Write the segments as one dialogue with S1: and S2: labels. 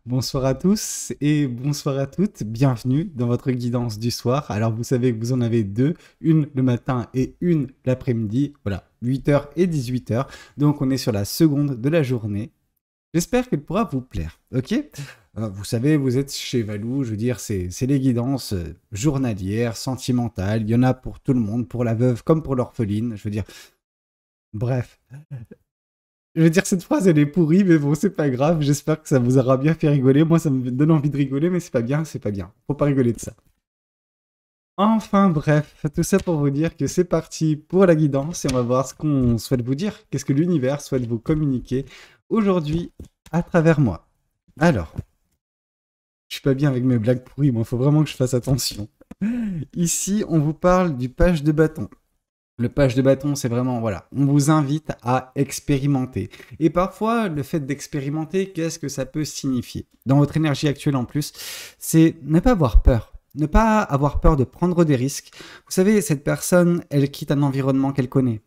S1: Bonsoir à tous et bonsoir à toutes. Bienvenue dans votre guidance du soir. Alors, vous savez que vous en avez deux, une le matin et une l'après-midi. Voilà, 8h et 18h. Donc, on est sur la seconde de la journée. J'espère qu'elle pourra vous plaire, ok? Vous savez, vous êtes chez Valou, je veux dire, c'est les guidances journalières, sentimentales. Il y en a pour tout le monde, pour la veuve comme pour l'orpheline. Je veux dire, bref. Je veux dire, cette phrase, elle est pourrie, mais bon, c'est pas grave. J'espère que ça vous aura bien fait rigoler. Moi, ça me donne envie de rigoler, mais c'est pas bien, c'est pas bien. Faut pas rigoler de ça. Enfin, bref, tout ça pour vous dire que c'est parti pour la guidance et on va voir ce qu'on souhaite vous dire. Qu'est-ce que l'univers souhaite vous communiquer aujourd'hui à travers moi. Alors, je suis pas bien avec mes blagues pourries, moi, faut vraiment que je fasse attention. Ici, on vous parle du page de bâton. Le page de bâton, c'est vraiment, voilà, on vous invite à expérimenter. Et parfois, le fait d'expérimenter, qu'est-ce que ça peut signifier? Dans votre énergie actuelle en plus, c'est ne pas avoir peur. Ne pas avoir peur de prendre des risques. Vous savez, cette personne, elle quitte un environnement qu'elle connaît.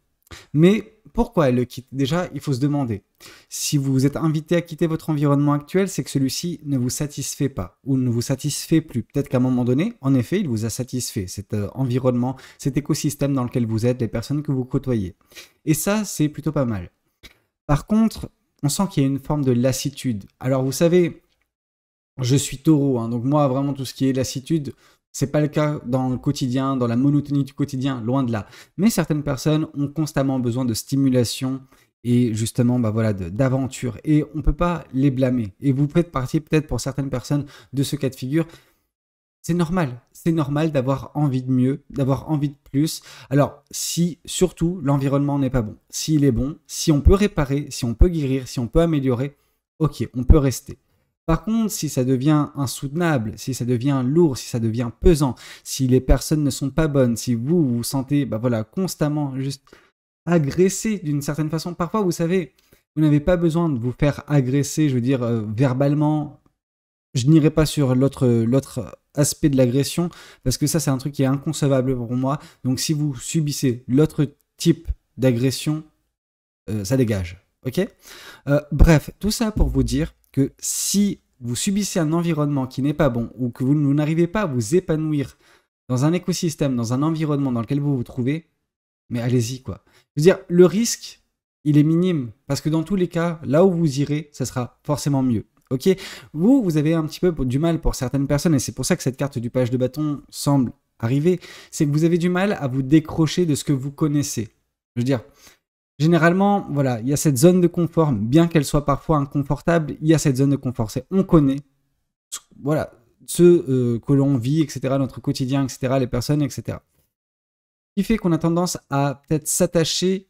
S1: Mais pourquoi elle le quitte? Déjà, il faut se demander. Si vous êtes invité à quitter votre environnement actuel, c'est que celui-ci ne vous satisfait pas ou ne vous satisfait plus. Peut-être qu'à un moment donné, en effet, il vous a satisfait, cet environnement, cet écosystème dans lequel vous êtes, les personnes que vous côtoyez. Et ça, c'est plutôt pas mal. Par contre, on sent qu'il y a une forme de lassitude. Alors, vous savez, je suis taureau, hein, donc moi, vraiment, tout ce qui est lassitude, c'est pas le cas dans le quotidien, dans la monotonie du quotidien, loin de là. Mais certaines personnes ont constamment besoin de stimulation et justement, bah voilà, d'aventure. Et on peut pas les blâmer. Et vous faites partie peut-être pour certaines personnes de ce cas de figure. C'est normal. C'est normal d'avoir envie de mieux, d'avoir envie de plus. Alors, si surtout l'environnement n'est pas bon, s'il est bon, si on peut réparer, si on peut guérir, si on peut améliorer, ok, on peut rester. Par contre, si ça devient insoutenable, si ça devient lourd, si ça devient pesant, si les personnes ne sont pas bonnes, si vous vous sentez bah voilà, constamment juste agressé d'une certaine façon, parfois vous savez, vous n'avez pas besoin de vous faire agresser, je veux dire, verbalement. Je n'irai pas sur l'autre aspect de l'agression, parce que ça c'est un truc qui est inconcevable pour moi. Donc si vous subissez l'autre type d'agression, ça dégage. Ok. Bref, tout ça pour vous dire que si vous subissez un environnement qui n'est pas bon ou que vous n'arrivez pas à vous épanouir dans un écosystème, dans un environnement dans lequel vous vous trouvez, mais allez-y quoi. Je veux dire, le risque, il est minime parce que dans tous les cas, là où vous irez, ça sera forcément mieux. Ok. Vous avez un petit peu du mal pour certaines personnes et c'est pour ça que cette carte du page de bâton semble arriver. C'est que vous avez du mal à vous décrocher de ce que vous connaissez. Je veux dire, généralement, voilà, il y a cette zone de confort, bien qu'elle soit parfois inconfortable, il y a cette zone de confort. C'est on connaît, voilà, ceux que l'on vit, etc., notre quotidien, etc., les personnes, etc. Ce qui fait qu'on a tendance à peut-être s'attacher,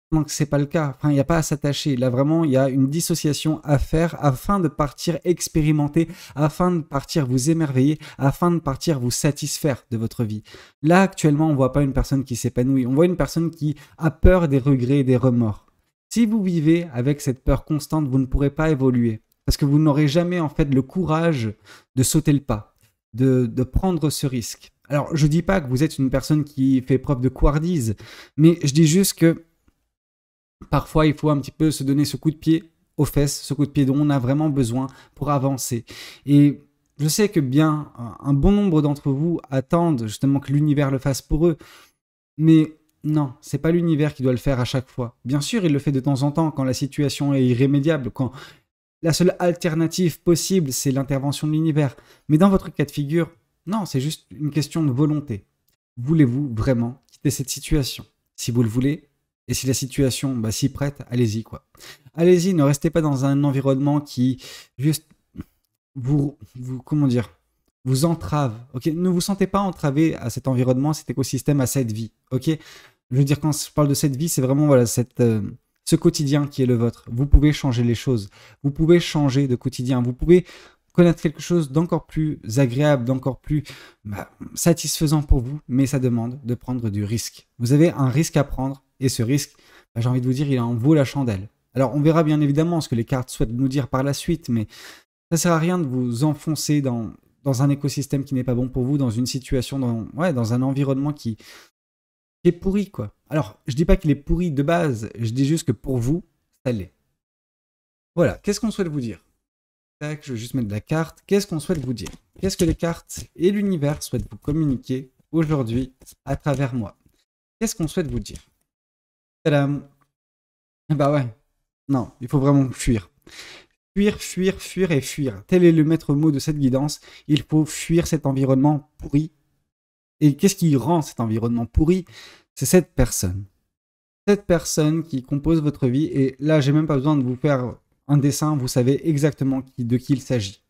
S1: pendant que c'est pas le cas. Enfin, il n'y a pas à s'attacher. Là, vraiment, il y a une dissociation à faire afin de partir expérimenter, afin de partir vous émerveiller, afin de partir vous satisfaire de votre vie. Là, actuellement, on ne voit pas une personne qui s'épanouit. On voit une personne qui a peur des regrets et des remords. Si vous vivez avec cette peur constante, vous ne pourrez pas évoluer. Parce que vous n'aurez jamais, en fait, le courage de sauter le pas, de prendre ce risque. Alors, je dis pas que vous êtes une personne qui fait preuve de couardise, mais je dis juste que parfois, il faut un petit peu se donner ce coup de pied aux fesses, ce coup de pied dont on a vraiment besoin pour avancer. Et je sais que bien un bon nombre d'entre vous attendent justement que l'univers le fasse pour eux, mais non, c'est pas l'univers qui doit le faire à chaque fois. Bien sûr, il le fait de temps en temps quand la situation est irrémédiable, quand la seule alternative possible, c'est l'intervention de l'univers. Mais dans votre cas de figure, non, c'est juste une question de volonté. Voulez-vous vraiment quitter cette situation? Si vous le voulez, et si la situation s'y prête, allez-y quoi. Allez-y, ne restez pas dans un environnement qui juste comment dire, vous entrave. Ok, ne vous sentez pas entravé à cet environnement, à cet écosystème, à cette vie. Ok, je veux dire quand je parle de cette vie, c'est vraiment voilà ce quotidien qui est le vôtre. Vous pouvez changer les choses. Vous pouvez changer de quotidien. Vous pouvez connaître quelque chose d'encore plus agréable, d'encore plus satisfaisant pour vous, mais ça demande de prendre du risque. Vous avez un risque à prendre, et ce risque, j'ai envie de vous dire, il en vaut la chandelle. Alors on verra bien évidemment ce que les cartes souhaitent nous dire par la suite, mais ça sert à rien de vous enfoncer dans un écosystème qui n'est pas bon pour vous, dans une situation, dans un environnement qui est pourri, quoi. Alors, je dis pas qu'il est pourri de base, je dis juste que pour vous, ça l'est. Voilà, qu'est-ce qu'on souhaite vous dire? Tac, je vais juste mettre de la carte. Qu'est-ce qu'on souhaite vous dire? Qu'est-ce que les cartes et l'univers souhaitent vous communiquer aujourd'hui à travers moi? Qu'est-ce qu'on souhaite vous dire? Tadam! Bah ouais, non, il faut vraiment fuir. Fuir, fuir, fuir et fuir. Tel est le maître mot de cette guidance. Il faut fuir cet environnement pourri. Et qu'est-ce qui rend cet environnement pourri? C'est cette personne. Cette personne qui compose votre vie. Et là, j'ai même pas besoin de vous faire un dessin. Vous savez exactement de qui il s'agit.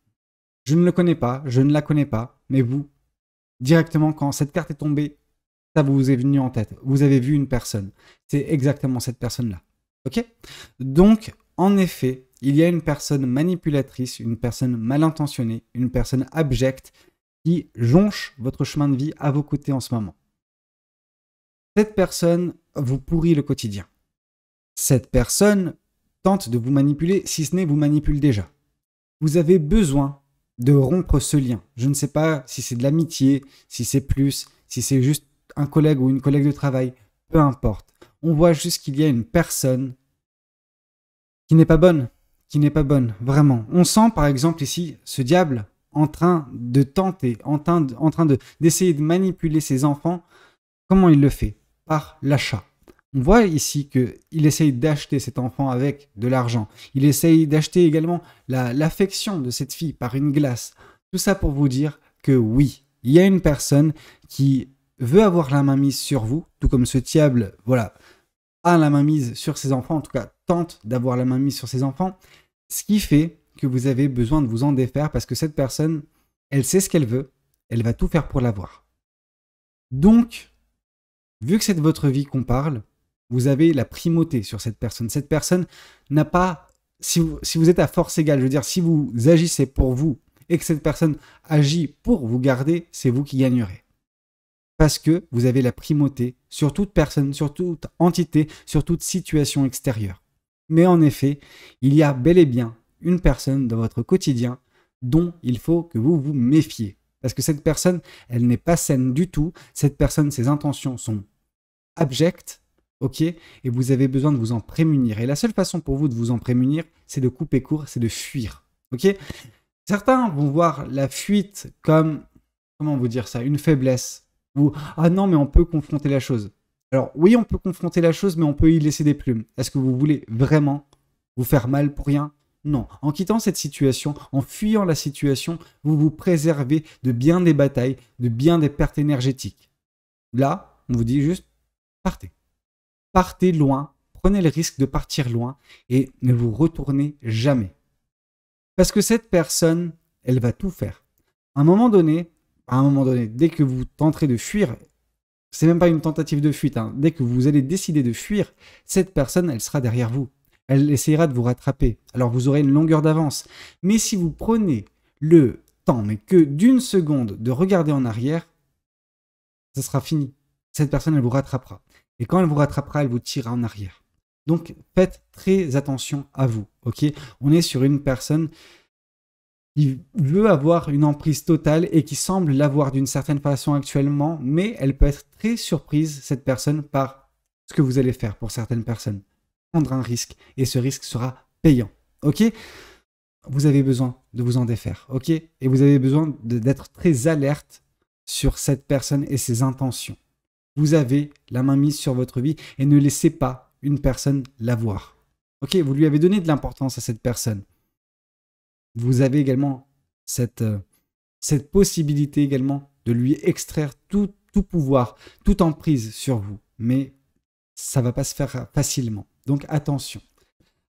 S1: Je ne le connais pas, je ne la connais pas. Mais vous, directement, quand cette carte est tombée, ça vous est venu en tête. Vous avez vu une personne. C'est exactement cette personne-là. Ok? Donc, en effet, il y a une personne manipulatrice, une personne mal intentionnée, une personne abjecte qui jonche votre chemin de vie à vos côtés en ce moment. Cette personne vous pourrit le quotidien. Cette personne tente de vous manipuler, si ce n'est vous manipule déjà. Vous avez besoin de rompre ce lien. Je ne sais pas si c'est de l'amitié, si c'est plus, si c'est juste un collègue ou une collègue de travail, peu importe. On voit juste qu'il y a une personne qui n'est pas bonne, vraiment. On sent par exemple ici ce diable en train de tenter, d'essayer de manipuler ses enfants. Comment il le fait? Par l'achat. On voit ici qu'il essaye d'acheter cet enfant avec de l'argent. Il essaye d'acheter également l'affection de cette fille par une glace. Tout ça pour vous dire que oui, il y a une personne qui veut avoir la main mise sur vous, tout comme ce diable, voilà, a la main mise sur ses enfants, en tout cas tente d'avoir la main mise sur ses enfants, ce qui fait que vous avez besoin de vous en défaire parce que cette personne, elle sait ce qu'elle veut, elle va tout faire pour l'avoir. Donc, vu que c'est de votre vie qu'on parle, vous avez la primauté sur cette personne. Cette personne n'a pas, si vous êtes à force égale, je veux dire, si vous agissez pour vous et que cette personne agit pour vous garder, c'est vous qui gagnerez. Parce que vous avez la primauté sur toute personne, sur toute entité, sur toute situation extérieure. Mais en effet, il y a bel et bien une personne dans votre quotidien dont il faut que vous vous méfiez. Parce que cette personne, elle n'est pas saine du tout. Cette personne, ses intentions sont abjectes, ok? Et vous avez besoin de vous en prémunir. Et la seule façon pour vous de vous en prémunir, c'est de couper court, c'est de fuir, ok? Certains vont voir la fuite comme, comment vous dire ça, une faiblesse. Ou, ah non, mais on peut confronter la chose. Alors oui, on peut confronter la chose, mais on peut y laisser des plumes. Est-ce que vous voulez vraiment vous faire mal pour rien? Non. En quittant cette situation, en fuyant la situation, vous vous préservez de bien des batailles, de bien des pertes énergétiques. Là, on vous dit juste, partez. Partez loin, prenez le risque de partir loin et ne vous retournez jamais. Parce que cette personne, elle va tout faire. À un moment donné, dès que vous tenterez de fuir, c'est même pas une tentative de fuite, hein. Dès que vous allez décider de fuir, cette personne, elle sera derrière vous. Elle essaiera de vous rattraper. Alors vous aurez une longueur d'avance. Mais si vous prenez le temps, mais que d'une seconde, de regarder en arrière, ça sera fini. Cette personne, elle vous rattrapera. Et quand elle vous rattrapera, elle vous tirera en arrière. Donc faites très attention à vous. Ok? On est sur une personne qui veut avoir une emprise totale et qui semble l'avoir d'une certaine façon actuellement, mais elle peut être très surprise, cette personne, par ce que vous allez faire pour certaines personnes. Prendre un risque, et ce risque sera payant. Ok? Vous avez besoin de vous en défaire. Ok? Et vous avez besoin d'être très alerte sur cette personne et ses intentions. Vous avez la main mise sur votre vie et ne laissez pas une personne l'avoir. Ok? Vous lui avez donné de l'importance à cette personne. Vous avez également cette possibilité également de lui extraire tout pouvoir, toute emprise sur vous. Mais ça ne va pas se faire facilement. Donc attention.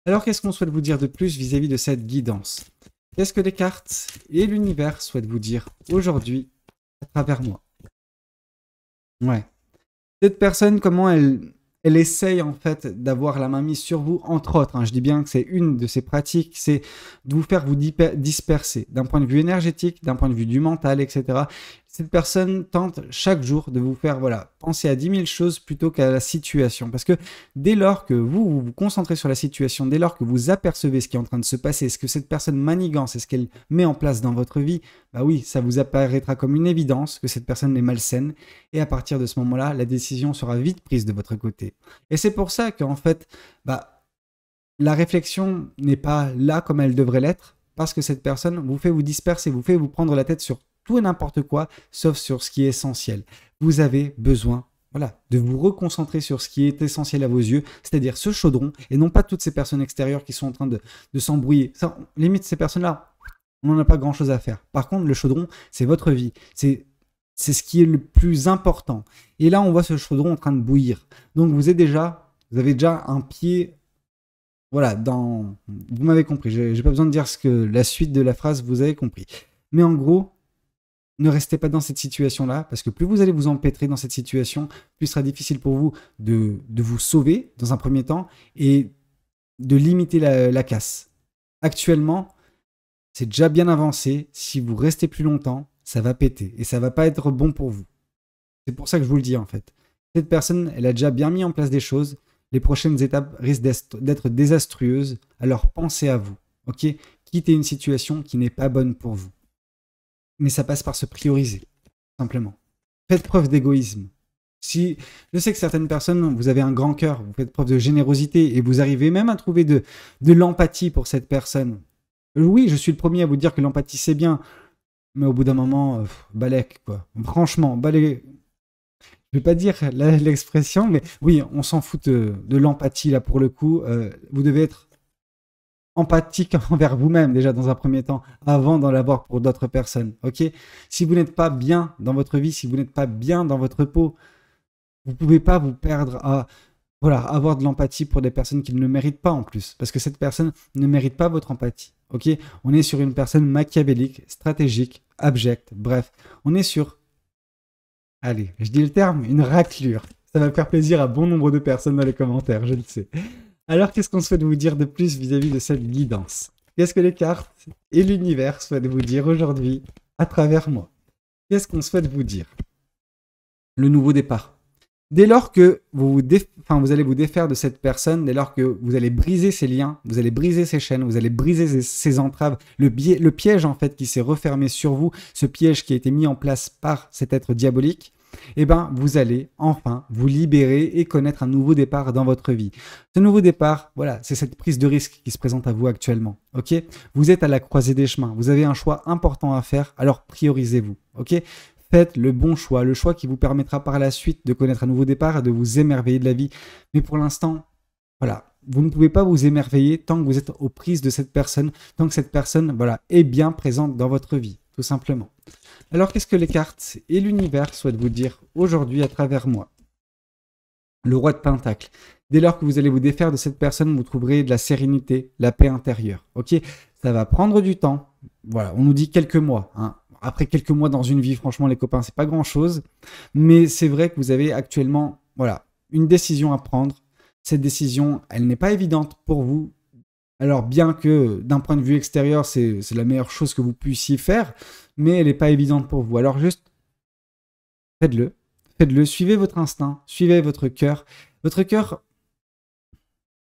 S1: Alors qu'est-ce qu'on souhaite vous dire de plus vis-à-vis de cette guidance? Qu'est-ce que les cartes et l'univers souhaitent vous dire aujourd'hui à travers moi? Ouais. Cette personne, comment elle essaye en fait d'avoir la main mise sur vous, entre autres, hein, je dis bien que c'est une de ses pratiques, c'est de vous faire vous disperser d'un point de vue énergétique, d'un point de vue du mental, etc. Cette personne tente chaque jour de vous faire penser à 10 000 choses plutôt qu'à la situation. Parce que dès lors que vous vous concentrez sur la situation, dès lors que vous apercevez ce qui est en train de se passer, ce que cette personne manigance et ce qu'elle met en place dans votre vie, bah oui, ça vous apparaîtra comme une évidence que cette personne est malsaine. Et à partir de ce moment-là, la décision sera vite prise de votre côté. Et c'est pour ça qu'en fait, la réflexion n'est pas là comme elle devrait l'être. parce que cette personne vous fait vous disperser, vous fait vous prendre la tête sur tout et n'importe quoi, sauf sur ce qui est essentiel. Vous avez besoin, voilà, de vous reconcentrer sur ce qui est essentiel à vos yeux, c'est-à-dire ce chaudron, et non pas toutes ces personnes extérieures qui sont en train de s'embrouiller. Ça, limite, ces personnes-là, on n'en a pas grand-chose à faire. Par contre, le chaudron, c'est votre vie. C'est ce qui est le plus important. Et là, on voit ce chaudron en train de bouillir. Donc, vous avez déjà un pied, voilà, vous m'avez compris. J'ai pas besoin de dire la suite de la phrase, vous avez compris. Mais en gros, ne restez pas dans cette situation-là, parce que plus vous allez vous empêtrer dans cette situation, plus ce sera difficile pour vous de vous sauver dans un premier temps et de limiter la casse. Actuellement, c'est déjà bien avancé. Si vous restez plus longtemps, ça va péter et ça va pas être bon pour vous. C'est pour ça que je vous le dis en fait. Cette personne, elle a déjà bien mis en place des choses. Les prochaines étapes risquent d'être désastreuses. Alors pensez à vous, ok? Quittez une situation qui n'est pas bonne pour vous. Mais ça passe par se prioriser, simplement. Faites preuve d'égoïsme. Si je sais que certaines personnes, vous avez un grand cœur, vous faites preuve de générosité et vous arrivez même à trouver de l'empathie pour cette personne. Oui, je suis le premier à vous dire que l'empathie c'est bien, mais au bout d'un moment, balèque quoi. Franchement, balèque. Je vais pas dire l'expression, mais oui, on s'en fout de l'empathie là pour le coup. Vous devez être empathique envers vous-même déjà dans un premier temps, avant d'en l'avoir pour d'autres personnes. Ok? Si vous n'êtes pas bien dans votre vie, si vous n'êtes pas bien dans votre peau, vous pouvez pas vous perdre à avoir de l'empathie pour des personnes qui ne le méritent pas en plus, parce que cette personne ne mérite pas votre empathie. Ok? On est sur une personne machiavélique, stratégique, abjecte, bref, on est sur, allez, je dis le terme, une raclure. Ça va faire plaisir à bon nombre de personnes dans les commentaires, je le sais. Alors, qu'est-ce qu'on souhaite vous dire de plus vis-à-vis de cette guidance? Qu'est-ce que les cartes et l'univers souhaitent vous dire aujourd'hui à travers moi? Qu'est-ce qu'on souhaite vous dire? Le nouveau départ. Dès lors que vous allez vous défaire de cette personne, dès lors que vous allez briser ses liens, vous allez briser ses chaînes, vous allez briser ses entraves, le piège en fait qui s'est refermé sur vous, ce piège qui a été mis en place par cet être diabolique, eh ben, vous allez enfin vous libérer et connaître un nouveau départ dans votre vie. Ce nouveau départ, voilà, c'est cette prise de risque qui se présente à vous actuellement. Ok? Vous êtes à la croisée des chemins, vous avez un choix important à faire, alors priorisez-vous. Ok? Faites le bon choix, le choix qui vous permettra par la suite de connaître un nouveau départ et de vous émerveiller de la vie. Mais pour l'instant, voilà, vous ne pouvez pas vous émerveiller tant que vous êtes aux prises de cette personne, tant que cette personne, voilà, est bien présente dans votre vie, tout simplement. Alors, qu'est-ce que les cartes et l'univers souhaitent vous dire aujourd'hui à travers moi? Le roi de Pentacle. Dès lors que vous allez vous défaire de cette personne, vous trouverez de la sérénité, la paix intérieure. Ok? Ça va prendre du temps. Voilà, on nous dit quelques mois, hein. Après quelques mois dans une vie, franchement, les copains, c'est pas grand-chose. Mais c'est vrai que vous avez actuellement, voilà, une décision à prendre. Cette décision, elle n'est pas évidente pour vous. Alors, bien que d'un point de vue extérieur, c'est la meilleure chose que vous puissiez faire, mais elle n'est pas évidente pour vous. Alors, juste, faites-le. Faites-le. Suivez votre instinct. Suivez votre cœur. Votre cœur,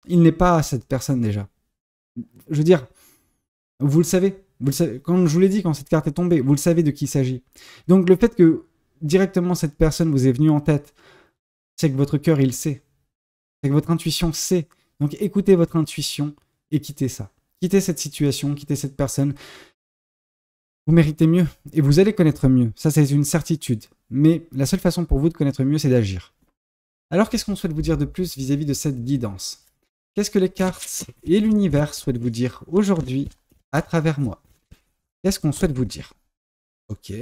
S1: il n'est pas à cette personne déjà. Je veux dire, vous le savez. Vous le savez, comme je vous l'ai dit, quand cette carte est tombée, vous le savez de qui il s'agit. Donc le fait que directement cette personne vous est venue en tête, c'est que votre cœur, il sait. C'est que votre intuition sait. Donc écoutez votre intuition et quittez ça. Quittez cette situation, quittez cette personne. Vous méritez mieux et vous allez connaître mieux. Ça, c'est une certitude. Mais la seule façon pour vous de connaître mieux, c'est d'agir. Alors, qu'est-ce qu'on souhaite vous dire de plus vis-à-vis de cette guidance? Qu'est-ce que les cartes et l'univers souhaitent vous dire aujourd'hui à travers moi? Qu'est-ce qu'on souhaite vous dire? Ok.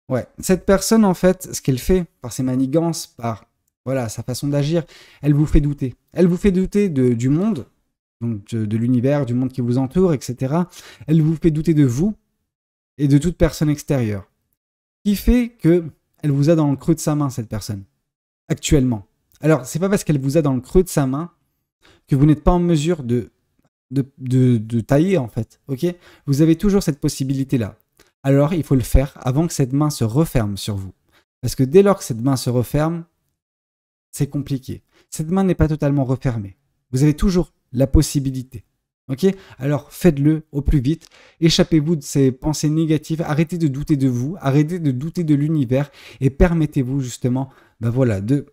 S1: Ouais, cette personne, en fait, ce qu'elle fait par ses manigances, par voilà, sa façon d'agir, elle vous fait douter. Elle vous fait douter du monde, donc de l'univers, du monde qui vous entoure, etc. Elle vous fait douter de vous et de toute personne extérieure. Ce qui fait qu'elle vous a dans le creux de sa main, cette personne, actuellement. Alors, c'est pas parce qu'elle vous a dans le creux de sa main que vous n'êtes pas en mesure de tailler en fait, ok? Vous avez toujours cette possibilité-là. Alors, il faut le faire avant que cette main se referme sur vous. Parce que dès lors que cette main se referme, c'est compliqué. Cette main n'est pas totalement refermée. Vous avez toujours la possibilité, ok? Alors, faites-le au plus vite. Échappez-vous de ces pensées négatives. Arrêtez de douter de vous. Arrêtez de douter de l'univers. Et permettez-vous justement, ben voilà, de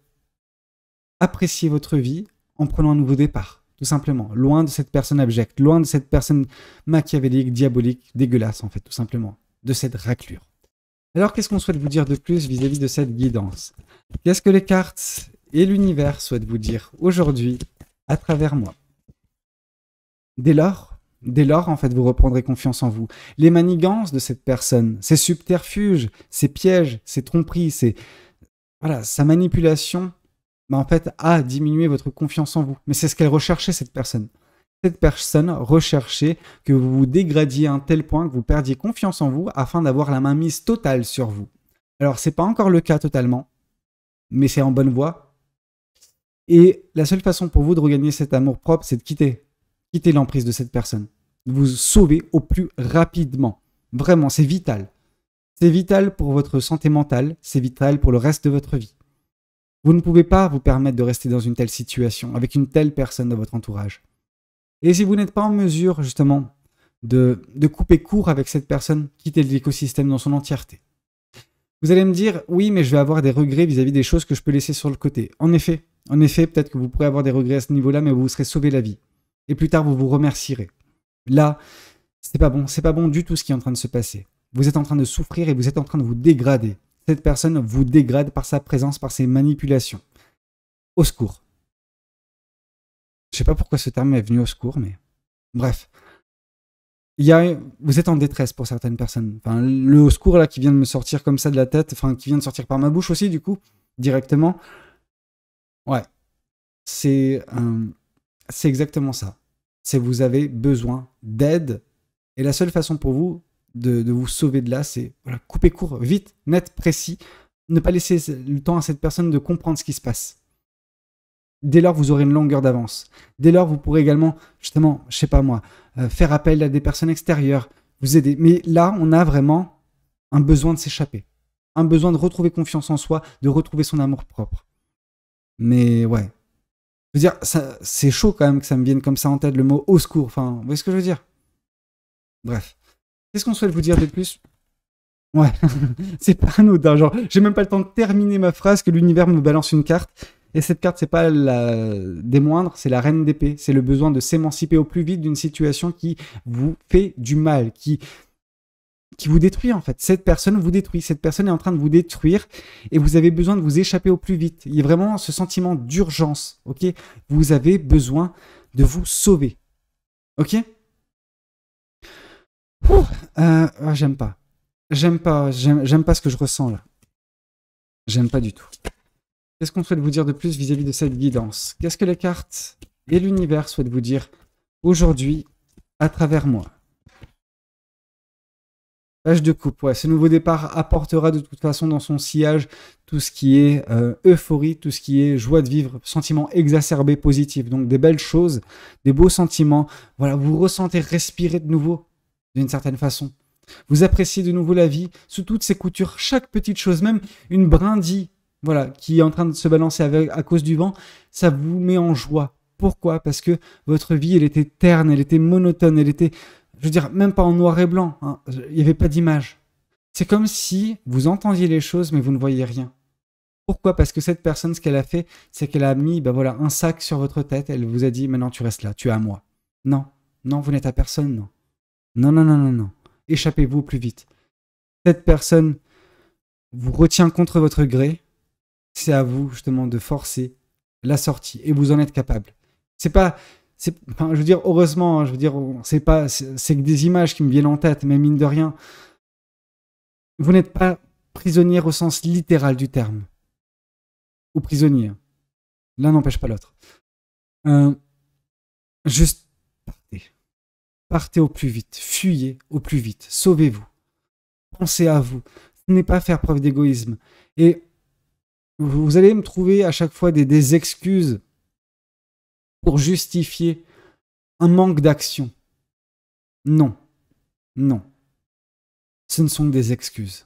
S1: apprécier votre vie en prenant un nouveau départ. tout simplement. Loin de cette personne abjecte, loin de cette personne machiavélique, diabolique, dégueulasse, en fait, tout simplement. De cette raclure. Alors, qu'est-ce qu'on souhaite vous dire de plus vis-à-vis de cette guidance? Qu'est-ce que les cartes et l'univers souhaitent vous dire aujourd'hui à travers moi? Dès lors, en fait, vous reprendrez confiance en vous. Les manigances de cette personne, ses subterfuges, ses pièges, ses tromperies, voilà, sa manipulation, en fait, a diminué votre confiance en vous. Mais c'est ce qu'elle recherchait, cette personne. Cette personne recherchait que vous vous dégradiez à un tel point que vous perdiez confiance en vous afin d'avoir la mainmise totale sur vous. Alors, c'est pas encore le cas totalement, mais c'est en bonne voie. Et la seule façon pour vous de regagner cet amour-propre, c'est de quitter l'emprise de cette personne. Vous sauver au plus rapidement. Vraiment, c'est vital. C'est vital pour votre santé mentale, c'est vital pour le reste de votre vie. Vous ne pouvez pas vous permettre de rester dans une telle situation, avec une telle personne dans votre entourage. Et si vous n'êtes pas en mesure, justement, de couper court avec cette personne, quittez l'écosystème dans son entièreté. Vous allez me dire, oui, mais je vais avoir des regrets vis-à-vis des choses que je peux laisser sur le côté. En effet, peut-être que vous pourrez avoir des regrets à ce niveau-là, mais vous vous serez sauvé la vie. Et plus tard, vous vous remercierez. Là, c'est pas bon du tout ce qui est en train de se passer. Vous êtes en train de souffrir et vous êtes en train de vous dégrader. Cette personne vous dégrade par sa présence, par ses manipulations. Au secours. Je sais pas pourquoi ce terme est venu au secours, mais bref. Vous êtes en détresse pour certaines personnes. Enfin, le au secours là qui vient de me sortir comme ça de la tête, enfin qui vient de sortir par ma bouche aussi du coup, directement. Ouais, c'est exactement ça. C'est vous avez besoin d'aide et la seule façon pour vous de vous sauver de là, c'est voilà, couper court, vite, net, précis, ne pas laisser le temps à cette personne de comprendre ce qui se passe. Dès lors, vous aurez une longueur d'avance. Dès lors, vous pourrez également, justement, je sais pas moi, faire appel à des personnes extérieures, vous aider. Mais là, on a vraiment un besoin de s'échapper. Un besoin de retrouver confiance en soi, de retrouver son amour propre. Mais ouais. Je veux dire, c'est chaud quand même que ça me vienne comme ça en tête, le mot au secours. Enfin, vous voyez ce que je veux dire? Bref. Qu'est-ce qu'on souhaite vous dire de plus? Ouais, c'est pas anodin. Genre, j'ai même pas le temps de terminer ma phrase que l'univers me balance une carte. Et cette carte, c'est pas la des moindres, c'est la reine d'épée. C'est le besoin de s'émanciper au plus vite d'une situation qui vous fait du mal, qui vous détruit en fait. Cette personne vous détruit. Cette personne est en train de vous détruire et vous avez besoin de vous échapper au plus vite. Il y a vraiment ce sentiment d'urgence, ok? Vous avez besoin de vous sauver, ok? J'aime pas. J'aime pas ce que je ressens là. J'aime pas du tout. Qu'est-ce qu'on souhaite vous dire de plus vis-à-vis de cette guidance? Qu'est-ce que les cartes et l'univers souhaitent vous dire aujourd'hui à travers moi? Page de coupe, ouais. Ce nouveau départ apportera de toute façon dans son sillage tout ce qui est euphorie, tout ce qui est joie de vivre, sentiments exacerbés, positifs. Donc des belles choses, des beaux sentiments. Voilà, vous ressentez respirer de nouveau d'une certaine façon. Vous appréciez de nouveau la vie sous toutes ses coutures, chaque petite chose, même une brindille, voilà, qui est en train de se balancer à cause du vent, ça vous met en joie. Pourquoi? Parce que votre vie, elle était terne, elle était monotone, elle était, je veux dire, même pas en noir et blanc, hein. Il n'y avait pas d'image. C'est comme si vous entendiez les choses, mais vous ne voyez rien. Pourquoi? Parce que cette personne, ce qu'elle a fait, c'est qu'elle a mis voilà, un sac sur votre tête, elle vous a dit, maintenant tu restes là, tu es à moi. Non, non, vous n'êtes à personne, non. Non, non, non, non, non. Échappez-vous au plus vite. Cette personne vous retient contre votre gré, c'est à vous justement de forcer la sortie et vous en êtes capable. Enfin, je veux dire, heureusement, je veux dire, c'est que des images qui me viennent en tête, mais mine de rien, vous n'êtes pas prisonnier au sens littéral du terme. Ou prisonnier. L'un n'empêche pas l'autre. Juste partez. Partez au plus vite. Fuyez au plus vite. Sauvez-vous. Pensez à vous. Ce n'est pas faire preuve d'égoïsme. Et vous allez me trouver à chaque fois des excuses pour justifier un manque d'action. Non. Non. Ce ne sont que des excuses.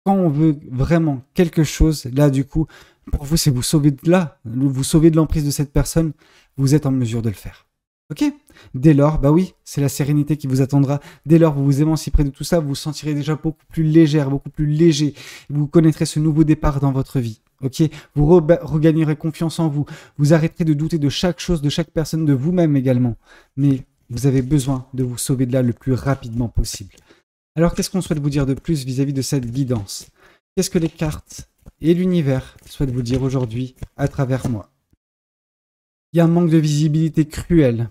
S1: Quand on veut vraiment quelque chose, là du coup, pour vous, c'est vous sauver de là, vous sauver de l'emprise de cette personne, vous êtes en mesure de le faire. Ok? Dès lors, bah oui, c'est la sérénité qui vous attendra. Dès lors, vous vous émanciperez de tout ça, vous vous sentirez déjà beaucoup plus légère, beaucoup plus léger. Vous connaîtrez ce nouveau départ dans votre vie. Ok, vous regagnerez confiance en vous. Vous arrêterez de douter de chaque chose, de chaque personne, de vous-même également. Mais vous avez besoin de vous sauver de là le plus rapidement possible. Alors, qu'est-ce qu'on souhaite vous dire de plus vis-à-vis de cette guidance? Qu'est-ce que les cartes et l'univers souhaitent vous dire aujourd'hui à travers moi? Il y a un manque de visibilité cruel.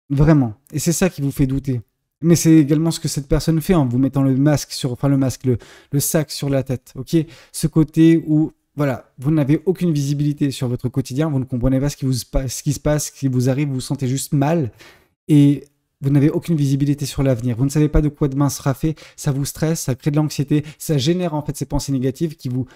S1: Vraiment. Et c'est ça qui vous fait douter. Mais c'est également ce que cette personne fait en vous mettant le masque sur, enfin le sac sur la tête. Ok, ce côté où, voilà, vous n'avez aucune visibilité sur votre quotidien, vous ne comprenez pas ce qui se passe, ce qui vous arrive, vous vous sentez juste mal et vous n'avez aucune visibilité sur l'avenir. Vous ne savez pas de quoi demain sera fait. Ça vous stresse, ça crée de l'anxiété, ça génère en fait ces pensées négatives qui vous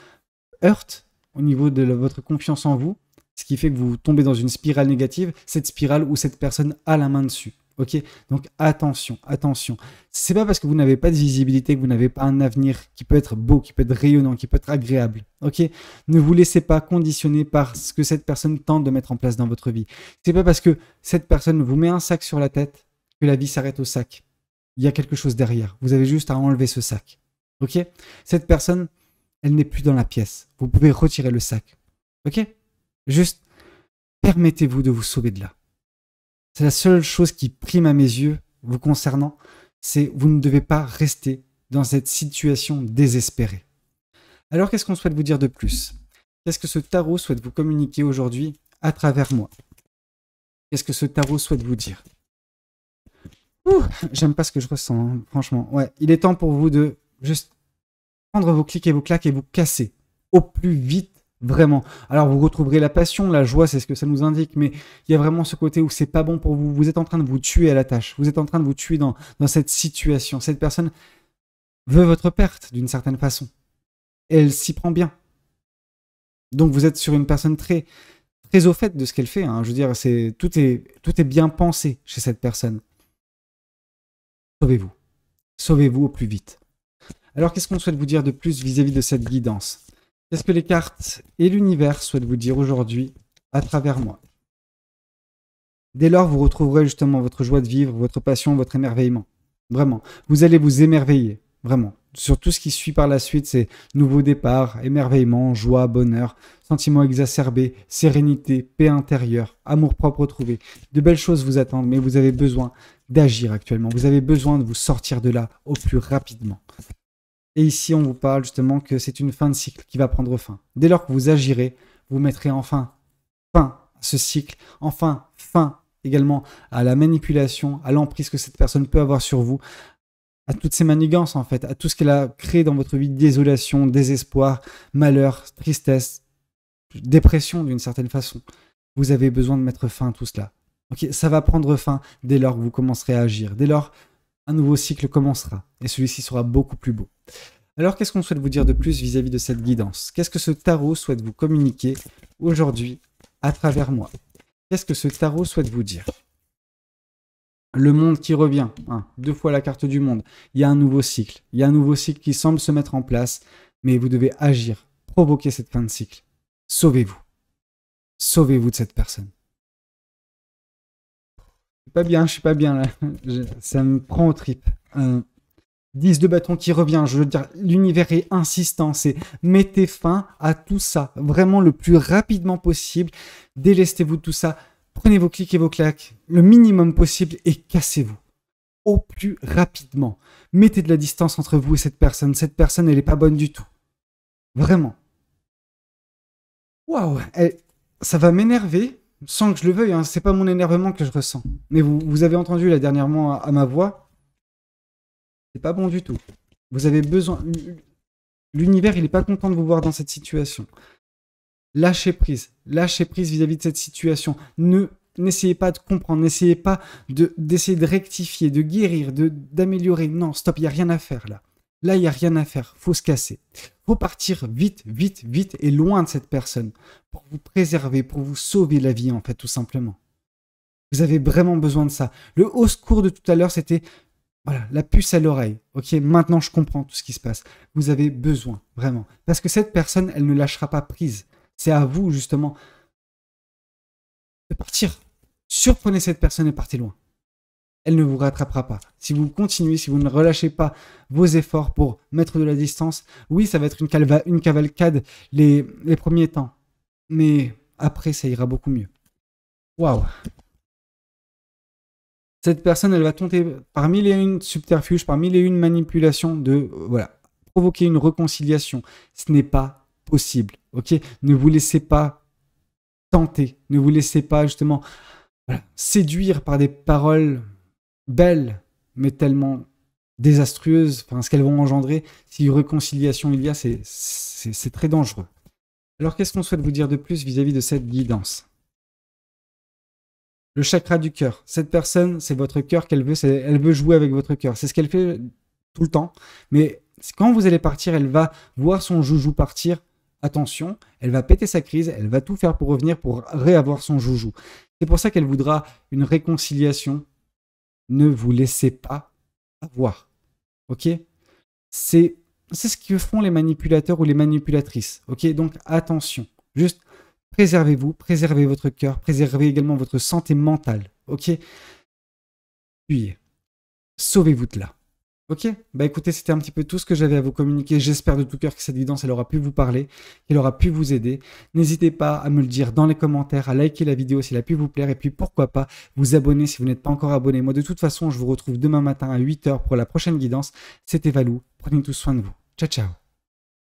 S1: heurtent au niveau de votre confiance en vous, ce qui fait que vous tombez dans une spirale négative, cette spirale où cette personne a la main dessus. Ok, donc attention, attention. C'est pas parce que vous n'avez pas de visibilité que vous n'avez pas un avenir qui peut être beau, qui peut être rayonnant, qui peut être agréable. Ok, ne vous laissez pas conditionner par ce que cette personne tente de mettre en place dans votre vie. C'est pas parce que cette personne vous met un sac sur la tête que la vie s'arrête au sac. Il y a quelque chose derrière. Vous avez juste à enlever ce sac. Ok, cette personne, elle n'est plus dans la pièce. Vous pouvez retirer le sac. Ok, juste permettez-vous de vous sauver de là. C'est la seule chose qui prime à mes yeux vous concernant, c'est vous ne devez pas rester dans cette situation désespérée. Alors qu'est-ce qu'on souhaite vous dire de plus? Qu'est-ce que ce tarot souhaite vous communiquer aujourd'hui à travers moi? Qu'est-ce que ce tarot souhaite vous dire? J'aime pas ce que je ressens, hein, franchement. Ouais, il est temps pour vous de juste prendre vos clics et vos claques et vous casser au plus vite. Vraiment. Alors vous retrouverez la passion, la joie, c'est ce que ça nous indique, mais il y a vraiment ce côté où c'est pas bon pour vous. Vous êtes en train de vous tuer à la tâche. Vous êtes en train de vous tuer dans cette situation. Cette personne veut votre perte d'une certaine façon. Et elle s'y prend bien. Donc vous êtes sur une personne très, très au fait de ce qu'elle fait. Hein. Je veux dire, tout est bien pensé chez cette personne. Sauvez-vous. Sauvez-vous au plus vite. Alors qu'est-ce qu'on souhaite vous dire de plus vis-à-vis de cette guidance? Qu'est-ce que les cartes et l'univers souhaitent vous dire aujourd'hui à travers moi? Dès lors, vous retrouverez justement votre joie de vivre, votre passion, votre émerveillement. Vraiment. Vous allez vous émerveiller. Vraiment. Sur tout ce qui suit par la suite, c'est nouveau départ, émerveillement, joie, bonheur, sentiments exacerbés, sérénité, paix intérieure, amour-propre retrouvé. De belles choses vous attendent, mais vous avez besoin d'agir actuellement. Vous avez besoin de vous sortir de là au plus rapidement. Et ici, on vous parle justement que c'est une fin de cycle qui va prendre fin. Dès lors que vous agirez, vous mettrez enfin fin à ce cycle, enfin fin également à la manipulation, à l'emprise que cette personne peut avoir sur vous, à toutes ces manigances en fait, à tout ce qu'elle a créé dans votre vie, désolation, désespoir, malheur, tristesse, dépression d'une certaine façon. Vous avez besoin de mettre fin à tout cela. Ok, ça va prendre fin dès lors que vous commencerez à agir, dès lors un nouveau cycle commencera et celui-ci sera beaucoup plus beau. Alors, qu'est-ce qu'on souhaite vous dire de plus vis-à-vis de cette guidance? Qu'est-ce que ce tarot souhaite vous communiquer aujourd'hui à travers moi? Qu'est-ce que ce tarot souhaite vous dire? Le monde qui revient, hein, 2 fois la carte du monde. Il y a un nouveau cycle. Il y a un nouveau cycle qui semble se mettre en place, mais vous devez agir, provoquer cette fin de cycle. Sauvez-vous. Sauvez-vous de cette personne. Je suis pas bien là. Ça me prend aux tripes. 10 de bâton qui revient. Je veux dire, l'univers est insistant. C'est mettez fin à tout ça. Vraiment le plus rapidement possible. Délestez-vous de tout ça. Prenez vos clics et vos claques. Le minimum possible et cassez-vous. Au plus rapidement. Mettez de la distance entre vous et cette personne. Cette personne, elle est pas bonne du tout. Vraiment. Waouh. Ça va m'énerver. Sans que je le veuille, hein, c'est pas mon énervement que je ressens. Mais vous avez entendu là dernièrement à ma voix, c'est pas bon du tout. Vous avez besoin... L'univers, il est pas content de vous voir dans cette situation. Lâchez prise vis-à-vis de cette situation. N'essayez pas de comprendre, n'essayez pas d'essayer de rectifier, de guérir, d'améliorer. Non, stop, il n'y a rien à faire là. Là, il n'y a rien à faire, faut se casser. Faut partir vite et loin de cette personne pour vous préserver, pour vous sauver la vie en fait, tout simplement. Vous avez vraiment besoin de ça. Le au secours de tout à l'heure, c'était voilà, la puce à l'oreille. Ok, maintenant je comprends tout ce qui se passe. Vous avez besoin, vraiment. Parce que cette personne, elle ne lâchera pas prise. C'est à vous, justement, de partir. Surprenez cette personne et partez loin. elle ne vous rattrapera pas. Si vous continuez, si vous ne relâchez pas vos efforts pour mettre de la distance, oui, ça va être une cavalcade les premiers temps. Mais après, ça ira beaucoup mieux. Waouh! Cette personne, elle va tenter par mille et une subterfuges, par mille et une manipulations de provoquer une réconciliation. Ce n'est pas possible, ok? Ne vous laissez pas tenter, ne vous laissez pas justement séduire par des paroles belles, mais tellement désastrueuses, ce qu'elles vont engendrer. Si réconciliation il y a, c'est très dangereux. Alors qu'est-ce qu'on souhaite vous dire de plus vis-à-vis de cette guidance? Le chakra du cœur. Cette personne, c'est votre cœur qu'elle veut, elle veut jouer avec votre cœur. C'est ce qu'elle fait tout le temps. Mais quand vous allez partir, elle va voir son joujou partir. Attention, elle va péter sa crise, elle va tout faire pour revenir, pour réavoir son joujou. C'est pour ça qu'elle voudra une réconciliation. Ne vous laissez pas avoir. Ok? C'est ce que font les manipulateurs ou les manipulatrices. Ok? Donc attention. Juste préservez-vous, préservez votre cœur, préservez également votre santé mentale. Ok? Puis, sauvez-vous de là. Ok, bah écoutez, c'était un petit peu tout ce que j'avais à vous communiquer. J'espère de tout cœur que cette guidance, elle aura pu vous parler, qu'elle aura pu vous aider. N'hésitez pas à me le dire dans les commentaires, à liker la vidéo si elle a pu vous plaire, et puis pourquoi pas vous abonner si vous n'êtes pas encore abonné. Moi, de toute façon, je vous retrouve demain matin à 8 h pour la prochaine guidance. C'était Valou, prenez tout soin de vous. Ciao, ciao.